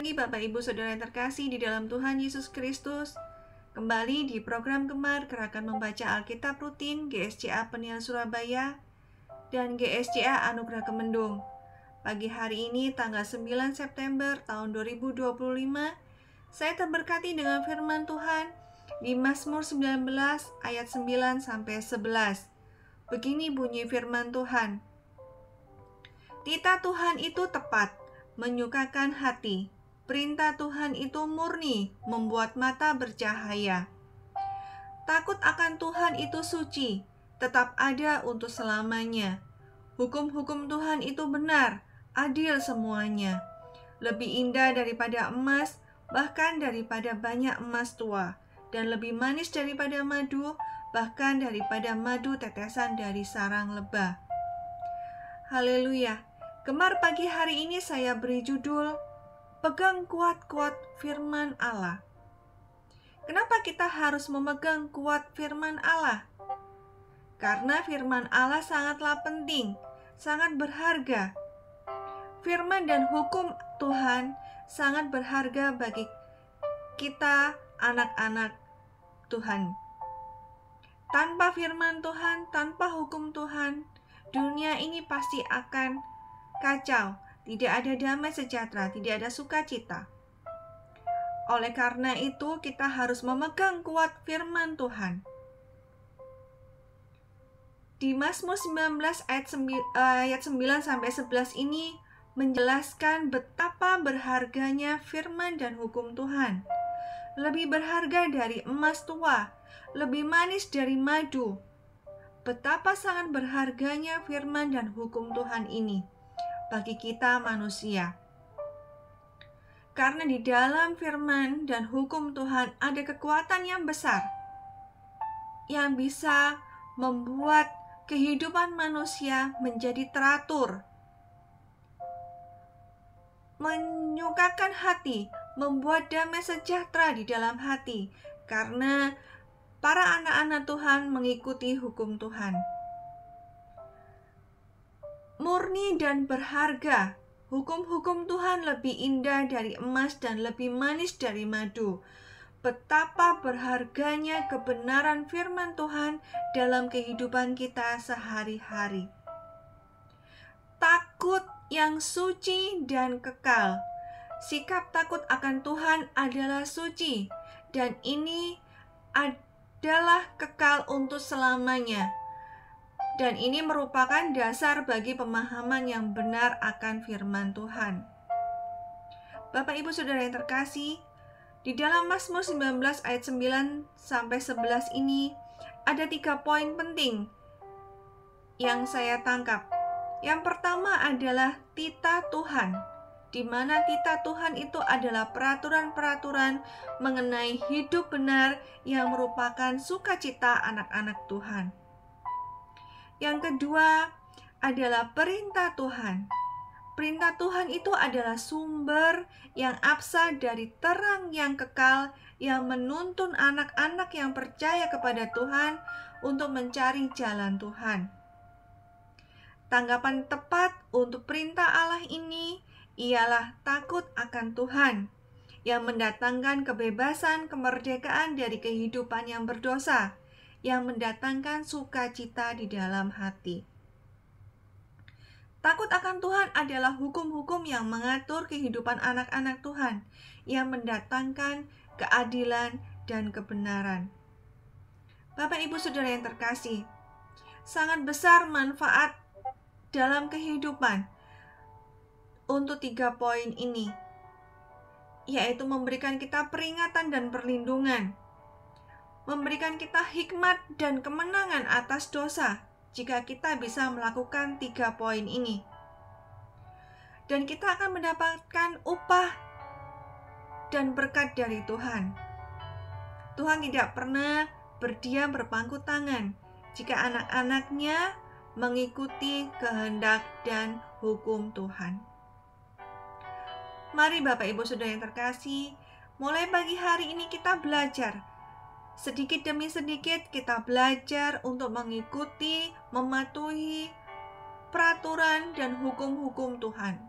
pagi Bapak Ibu Saudara yang terkasih di dalam Tuhan Yesus Kristus. Kembali di program Gemar Gerakan Membaca Alkitab Rutin GSCA Peniel Surabaya dan GSCA Anugerah Kemendung. Pagi hari ini tanggal 9 September tahun 2025, saya terberkati dengan firman Tuhan di Mazmur 19 ayat 9 sampai 11. Begini bunyi firman Tuhan. Titah Tuhan itu tepat, menyukakan hati. Perintah Tuhan itu murni, membuat mata bercahaya. Takut akan Tuhan itu suci, tetap ada untuk selamanya. Hukum-hukum Tuhan itu benar, adil semuanya. Lebih indah daripada emas, bahkan daripada banyak emas tua, dan lebih manis daripada madu, bahkan daripada madu tetesan dari sarang lebah. Haleluya. Gemar pagi hari ini saya beri judul Pegang kuat-kuat firman Allah. Kenapa kita harus memegang kuat firman Allah? Karena firman Allah sangatlah penting, sangat berharga. Firman dan hukum Tuhan sangat berharga bagi kita anak-anak Tuhan. Tanpa firman Tuhan, tanpa hukum Tuhan, dunia ini pasti akan kacau, tidak ada damai sejahtera, tidak ada sukacita. Oleh karena itu, kita harus memegang kuat firman Tuhan. Di Mazmur 19 ayat 9 sampai 11 ini menjelaskan betapa berharganya firman dan hukum Tuhan. Lebih berharga dari emas tua, lebih manis dari madu. Betapa sangat berharganya firman dan hukum Tuhan ini bagi kita manusia. Karena di dalam firman dan hukum Tuhan ada kekuatan yang besar yang bisa membuat kehidupan manusia menjadi teratur, menyukakan hati, membuat damai sejahtera di dalam hati, karena para anak-anak Tuhan mengikuti hukum Tuhan. Murni dan berharga, hukum-hukum Tuhan lebih indah dari emas dan lebih manis dari madu. Betapa berharganya kebenaran firman Tuhan dalam kehidupan kita sehari-hari. Takut yang suci dan kekal. Sikap takut akan Tuhan adalah suci, dan ini adalah kekal untuk selamanya. Dan ini merupakan dasar bagi pemahaman yang benar akan firman Tuhan. Bapak Ibu Saudara yang terkasih, di dalam Mazmur 19 ayat 9 sampai 11 ini ada 3 poin penting yang saya tangkap. Yang pertama adalah titah Tuhan, di mana titah Tuhan itu adalah peraturan-peraturan mengenai hidup benar yang merupakan sukacita anak-anak Tuhan. Yang kedua adalah perintah Tuhan. Perintah Tuhan itu adalah sumber yang absah dari terang yang kekal yang menuntun anak-anak yang percaya kepada Tuhan untuk mencari jalan Tuhan. Tanggapan tepat untuk perintah Allah ini ialah takut akan Tuhan yang mendatangkan kebebasan, kemerdekaan dari kehidupan yang berdosa, yang mendatangkan sukacita di dalam hati. Takut akan Tuhan adalah hukum-hukum yang mengatur kehidupan anak-anak Tuhan, yang mendatangkan keadilan dan kebenaran. Bapak Ibu Saudara yang terkasih, sangat besar manfaat dalam kehidupan untuk 3 poin ini, yaitu memberikan kita peringatan dan perlindungan, memberikan kita hikmat dan kemenangan atas dosa jika kita bisa melakukan 3 poin ini. Dan kita akan mendapatkan upah dan berkat dari Tuhan. Tuhan tidak pernah berdiam berpangku tangan jika anak-anaknya mengikuti kehendak dan hukum Tuhan. Mari Bapak Ibu Saudara yang terkasih, mulai pagi hari ini kita belajar. Sedikit demi sedikit kita belajar untuk mengikuti, mematuhi peraturan dan hukum-hukum Tuhan.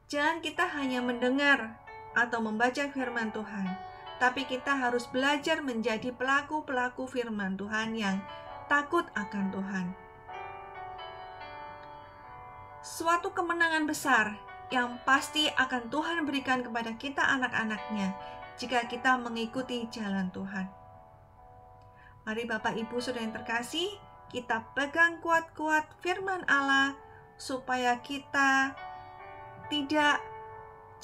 Jangan kita hanya mendengar atau membaca firman Tuhan, tapi kita harus belajar menjadi pelaku-pelaku firman Tuhan yang takut akan Tuhan. Suatu kemenangan besar yang pasti akan Tuhan berikan kepada kita anak-anaknya jika kita mengikuti jalan Tuhan. Mari Bapak Ibu Saudara yang terkasih, kita pegang kuat-kuat firman Allah supaya kita tidak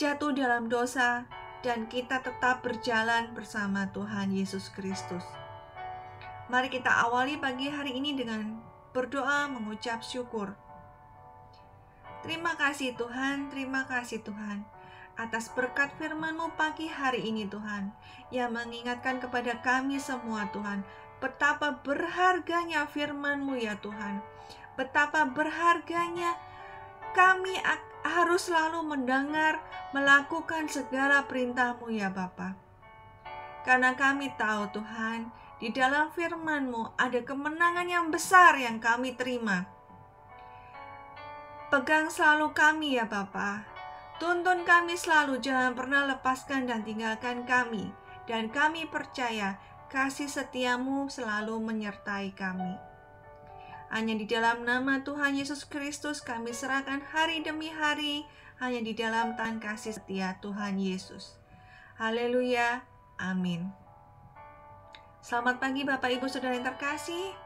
jatuh dalam dosa dan kita tetap berjalan bersama Tuhan Yesus Kristus. Mari kita awali pagi hari ini dengan berdoa mengucap syukur. Terima kasih Tuhan atas berkat firman-Mu pagi hari ini Tuhan, yang mengingatkan kepada kami semua Tuhan, betapa berharganya firman-Mu ya Tuhan, betapa berharganya kami harus selalu mendengar, melakukan segala perintah-Mu ya Bapa. Karena kami tahu Tuhan, di dalam firman-Mu ada kemenangan yang besar yang kami terima. Pegang selalu kami ya Bapa. Tuntun kami selalu, jangan pernah lepaskan dan tinggalkan kami. Dan kami percaya kasih setia-Mu selalu menyertai kami. Hanya di dalam nama Tuhan Yesus Kristus kami serahkan hari demi hari, hanya di dalam tangan kasih setia Tuhan Yesus. Haleluya, amin. Selamat pagi Bapak Ibu Saudara yang terkasih.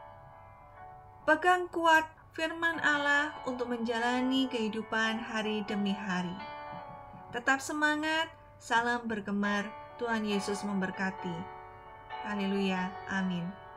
Pegang kuat firman Allah untuk menjalani kehidupan hari demi hari. Tetap semangat, salam bergemar, Tuhan Yesus memberkati. Haleluya, amin.